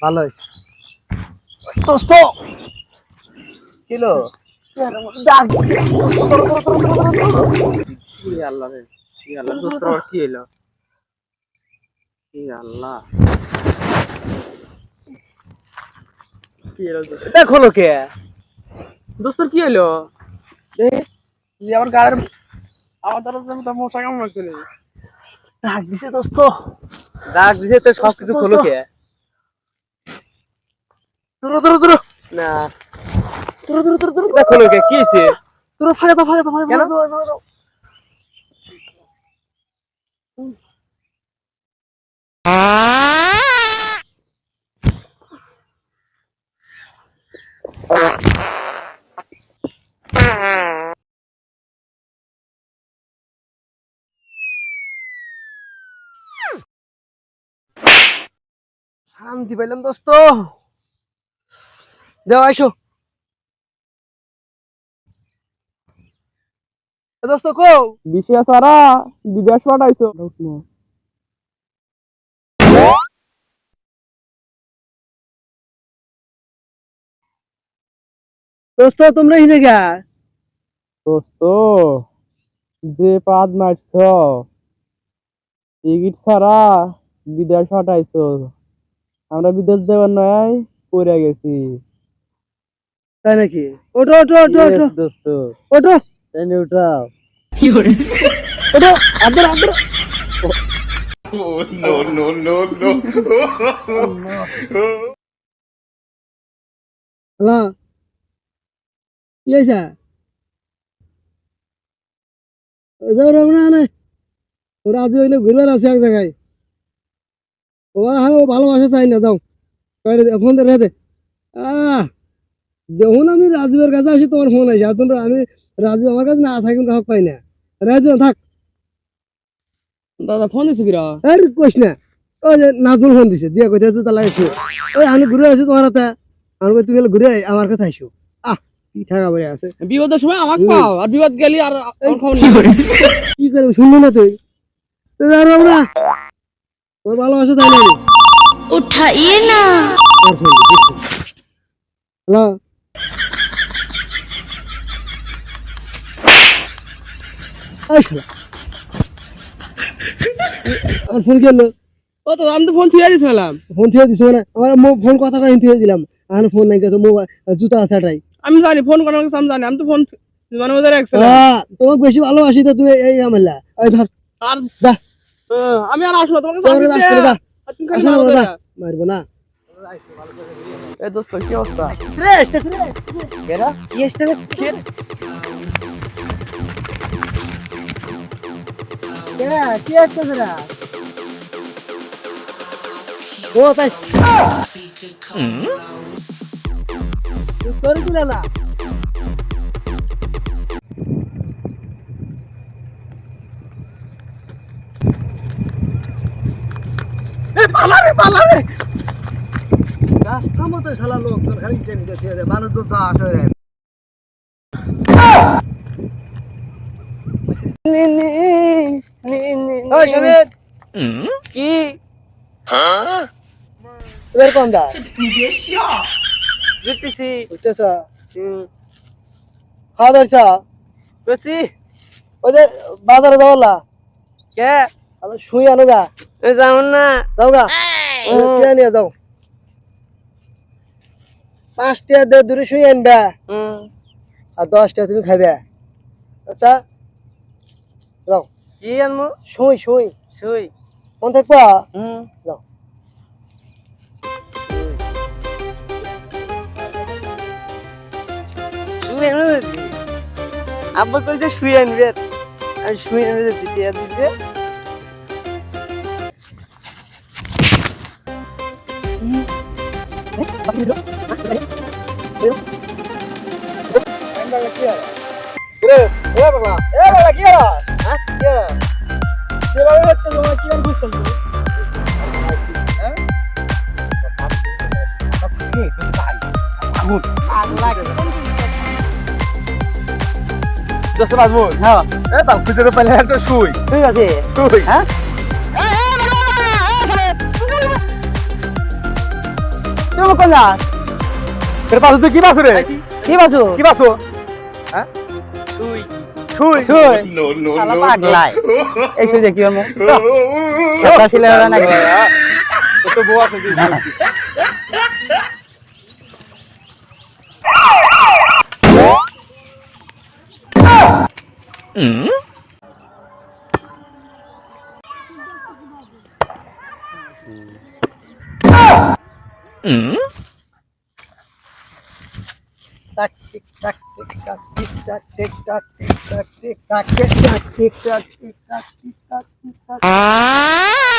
ভালো হয়েছে দোস্ত কিলো ডাক দিছে। দোস্ত, ধরো, ধরো, ধরো, ধরো, ধরো, ধরো। কি আল্লাহ রে কি আল্লাহ দোস্ত আবার কি হইলো কি আল্লাহ কি হলো দোস্ত দেখো লোকে দোস্তর কি হইলো এই আমার গায়ের আমার দ্বারা তো মশা কামড়াচ্ছিল ডাক দিছে দোস্ত ডাক দিছে তো সবকিছু খোলো কে ধরো ধরো ধরো না ধরো ধরো ধরো ধরো এটা খোলো কে কি হইছে ধরো ফাঁকা দাও ফাঁকা দাও ফাঁকা কেন? দাও ধরো ধরো ধরো শান্তি পাইলাম দোস্ত দেও আইসো দোস্ত কো বিশেষ সারা বিদেশ পাঠাইছো দোস্ত তোমরা হিনে গা দোস্ত যে পাদ মারছ টিকিট ছাড়া বিদেশ পাঠাইছো আমরা বিদেশ যাবার নয় পড়ে গেছি তাই নাকি ওঠো ওঠো ওঠো ওঠো Yes, দোস্ত ওঠো ট্রেনে উঠাও ওঠো আদর আদর হ্যালো কি হয়েছে যাও রমনা না ওরা আজ হইলে ঘুরবার আছে এক জায়গায় ওরা হ্যাঁ ও ভালোবাসা চাই না যাও ফোন দে রেখে দেখুন আমি রাজীবের কাছে আসি তোমার ফোন আছে এখন আমি রাজীব আমার কাছে না থাকি হক পাই না রাজীব থাক দাদা ফোন দিছে কিরা আর কইস না ওই যে নাজমুল ফোন দিছে দিয়া কইতেছে তাহলে এসো ওই আমি ঘুরে আসি তোমার হাতে আমি কই তুমি হলে ঘুরে আমার কাছে আইসো কি ঠাকা বলে আছে বিপদের সময় আমাকে পাও আর বিপদ গেলি আর আমার খবর কি করবি শুনলো না তুই তো যাও না তোর ভালোবাসা তাই না उठाइए ना হ্যালো আমার ফোন কেন ও তো আমি তো ফোন থুয়ে দিছিলাম ফোন থুয়ে দিছো না আমার ফোন কথা কই থুয়ে দিলাম আর ফোন নাই তো মোবাইল জুতা আছে এটাই আমি জানি ফোন করার কথা আমি জানি আমি তো ফোন মানে ওদের রাখছিলাম তোমাকে বেশি ভালোবাসি তো তুমি এই আমলা এই ধর আর দা আমি আর আসবো তোমাকে তোরে সামনে আসলে দা আর তুমি খালি আসলে মারো দা না। মারবো না এ দোস্ত কি অবস্থা রে এসতেছে রে কেরা কি এসতেছে কে কেরা কি এসতেছে রে ও তাই তোর কি না এ পালা রে রাস্তা মতো শালা লোকজন খালি টেনে ছেড়ে দেয় মানুষ তো আসে রে ওই শরীর কি এবার কোন দা জিতছি বুঝতেছ খাওয়া দাওয়া বুঝছি ওই যে বাজারে যাওয়ালা কে শুই আনো গা যেমন না যাও গা কে নিয়ে যাও 5 টাকা দিয়ে দূরে শুই আনবা আর 10 টাকা তুমি খাইবে আচ্ছা যাও কি আনমু শুই শুই শুই কোন থাকবা যাও শুই আনবে আব্বা কইছে শুই আনবে আমি শুই আনবে দিতে দিতে হ্যাঁ ঠিক আছে হ্যাঁ তুমি কোন যাস এর পাশে তুই কি পাছো রে কি বাসু কি পাছো হ্যাঁ তুই ছুই তুই শালা পাগলাই এই তুই দেখি আমি কথা ছিল না তো বউ আছে Tac, tic, tac, tic, tac, tic, tac, tic, tac, tic, tac, tic, tac, tic, tac, tic, tac, tic, tac, tic, tac, tic, tac.